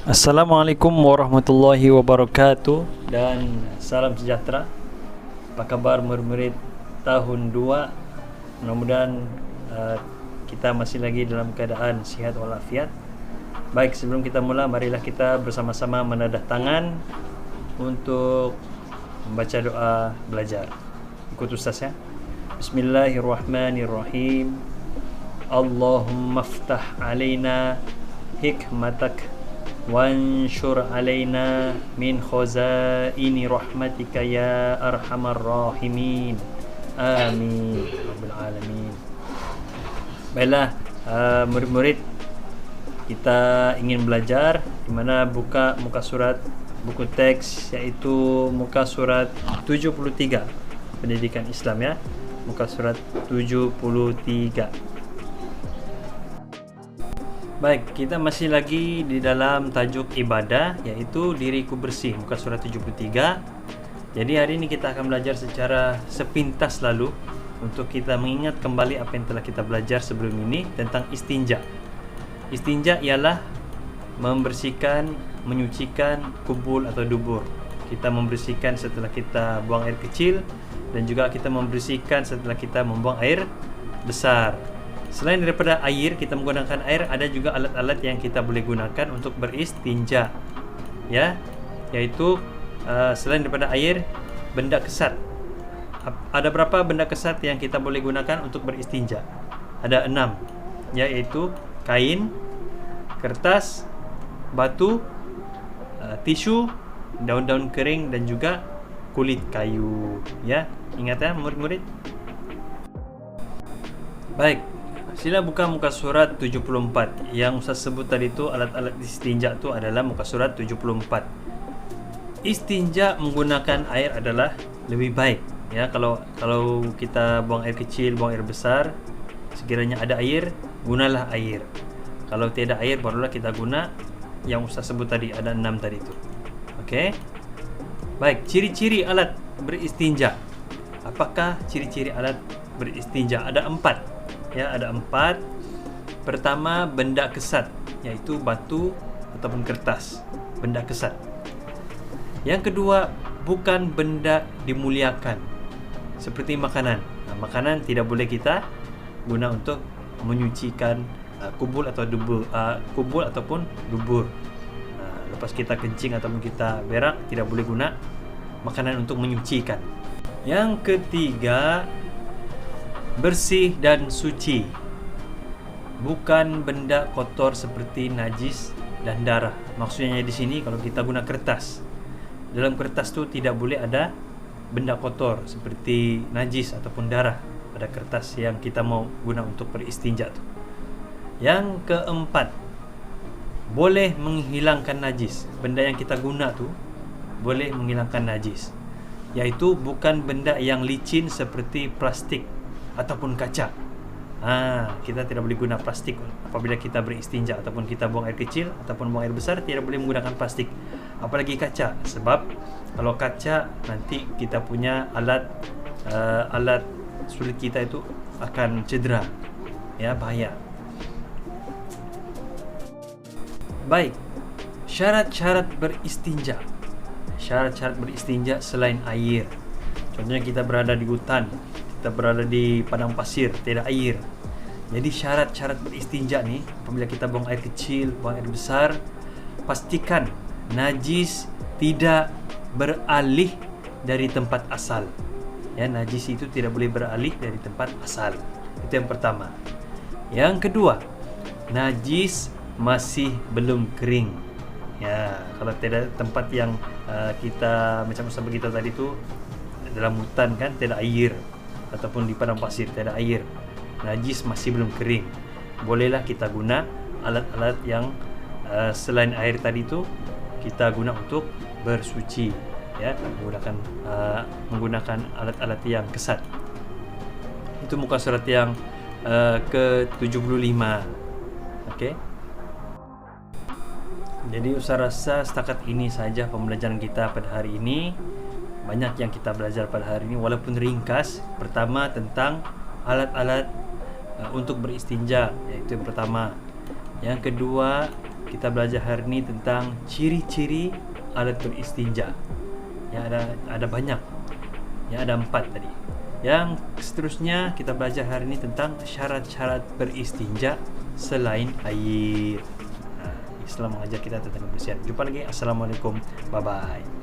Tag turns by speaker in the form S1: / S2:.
S1: Assalamualaikum warahmatullahi wabarakatuh dan salam sejahtera. Apa kabar murid-murid tahun 2? Mudah-mudahan kita masih lagi dalam keadaan sihat walafiat. Baik, sebelum kita mula, marilah kita bersama-sama menadah tangan untuk membaca doa belajar. Ikut Ustaz ya. Bismillahirrahmanirrahim. Allahumma ftah alaina hikmatak wanshur alaina min khazaini rahmatika ya arhamar rahimin. Amin rabbil alamin. Baiklah, murid-murid, kita ingin belajar di mana buka muka surat buku teks, yaitu muka surat 73 pendidikan Islam ya. Muka surat 73. Baik, kita masih lagi di dalam tajuk ibadah, yaitu diriku bersih, muka surat 73. Jadi hari ini kita akan belajar secara sepintas lalu untuk kita mengingat kembali apa yang telah kita belajar sebelum ini tentang istinja. Istinja ialah membersihkan, menyucikan kubul atau dubur. Kita membersihkan setelah kita buang air kecil, dan juga kita membersihkan setelah kita membuang air besar. Selain daripada air, kita menggunakan air, ada juga alat-alat yang kita boleh gunakan untuk beristinja, ya, yaitu selain daripada air, benda kesat. Ada berapa benda kesat yang kita boleh gunakan untuk beristinja? Ada 6, yaitu kain, kertas, batu, tisu, daun-daun kering, dan juga kulit kayu. Ya, ingat ya murid-murid. Baik, sila buka muka surat 74. Yang Ustaz sebut tadi itu alat-alat istinja itu adalah muka surat 74. Istinja menggunakan air adalah lebih baik ya. Kalau kita buang air kecil, buang air besar, sekiranya ada air, gunalah air. Kalau tiada air, barulah kita guna yang Ustaz sebut tadi, ada 6 tadi itu. Okey. Baik, ciri-ciri alat beristinja. Apakah ciri-ciri alat beristinja? Ada 4. Ya, ada 4. Pertama, benda kesat, yaitu batu ataupun kertas. Benda kesat. Yang kedua, bukan benda dimuliakan, seperti makanan. Makanan tidak boleh kita guna untuk menyucikan kubul atau dubur, kubul ataupun dubur. Lepas kita kencing ataupun kita berak, tidak boleh guna makanan untuk menyucikan. Yang ketiga, bersih dan suci, bukan benda kotor seperti najis dan darah. Maksudnya di sini kalau kita guna kertas, dalam kertas tu tidak boleh ada benda kotor seperti najis ataupun darah pada kertas yang kita mau guna untuk beristinja tu. Yang keempat, boleh menghilangkan najis. Benda yang kita guna tu boleh menghilangkan najis, yaitu bukan benda yang licin seperti plastik ataupun kaca. Kita tidak boleh guna plastik apabila kita beristinja, ataupun kita buang air kecil ataupun buang air besar, tidak boleh menggunakan plastik, apalagi kaca. Sebab kalau kaca, nanti kita punya alat sulit kita itu akan cedera, ya, bahaya. Baik, syarat-syarat beristinja. Syarat-syarat beristinja selain air. Contohnya kita berada di hutan, kita berada di padang pasir, tidak air. Jadi syarat-syarat beristinja nih, apabila kita buang air kecil, buang air besar, pastikan najis tidak beralih dari tempat asal. Ya, najis itu tidak boleh beralih dari tempat asal. Itu yang pertama. Yang kedua, najis masih belum kering. Ya, kalau tidak tempat yang kita macam Ustaz beritahu tadi tu, dalam hutan kan, tidak air, ataupun di padang pasir tidak air, najis masih belum kering, bolehlah kita guna alat-alat yang selain air tadi tu, kita guna untuk bersuci, ya, menggunakan alat-alat yang kesat. Itu muka surat yang ke-75. Okey. Jadi Ustaz rasa setakat ini saja pembelajaran kita pada hari ini. Banyak yang kita belajar pada hari ini, walaupun ringkas. Pertama, tentang alat-alat untuk beristinja, iaitu yang pertama. Yang kedua, Kita belajar hari ini tentang ciri-ciri alat beristinja. Ya, ada banyak. Ya, ada 4 tadi. Yang seterusnya kita belajar hari ini tentang syarat-syarat beristinja selain air. Islam mengajar kita tentang kebersihan. Jumpa lagi. Assalamualaikum. Bye bye.